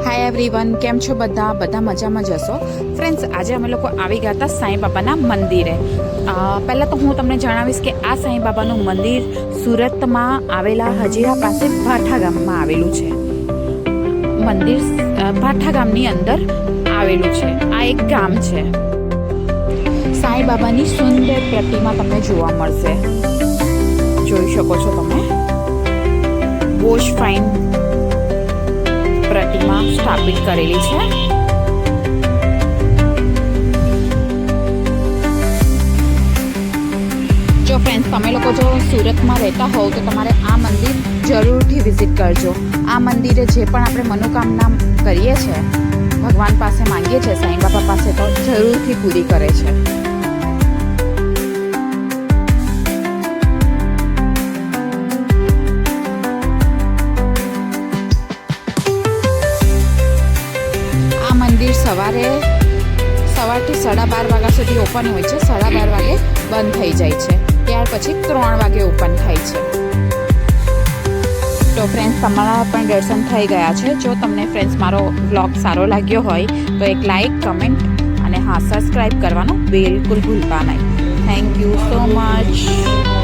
Hi everyone, કેમ છો બધા મજામાં જશો ફ્રેન્ડ્સ। આજે અમે લોકો આવી ગયા હતા સાંઈ બાબાના મંદિરે। પહેલાં તો હું તમને જણાવીશ કે આ સાંઈ બાબાનું મંદિર સુરતમાં આવેલા હજીરા પાસે ભાઠા ગામમાં આવેલું છે। મંદિર ભાઠા ગામની અંદર આવેલું છે। આ એક ગામ છે। સાંઈ બાબાની સુંદર પ્રતિમા તમને જોવા મળશે, જોઈ શકો છો તમે। બહુ જ ફાઇન પ્રતિમા સ્થાપિત કરેલી છે। જો ફ્રેન્ડ્સ, તમે લોકો જો સુરતમાં રહેતા હોવ તો તમારે આ મંદિર જરૂરથી વિઝિટ કરજો। આ મંદિરે જે પણ આપણે મનોકામના કરીએ છીએ, ભગવાન પાસે માંગીએ છીએ, સાંઈ બાબા પાસે, તો જરૂરથી પૂરી કરે છે। મંદિર સવારથી 12:30 વાગ્યા સુધી ઓપન હોય છે। 12:30 વાગે બંધ થઈ જાય છે, ત્યાર પછી 3 વાગે ઓપન થાય છે। તો ફ્રેન્ડ્સ, તમારા પણ દર્શન થઈ ગયા છે। જો તમને ફ્રેન્ડ્સ મારો વ્લોગ સારો લાગ્યો હોય તો એક લાઈક, કમેન્ટ અને સબસ્ક્રાઈબ કરવાનું બિલકુલ ભૂલતા નહીં। Thank you so much.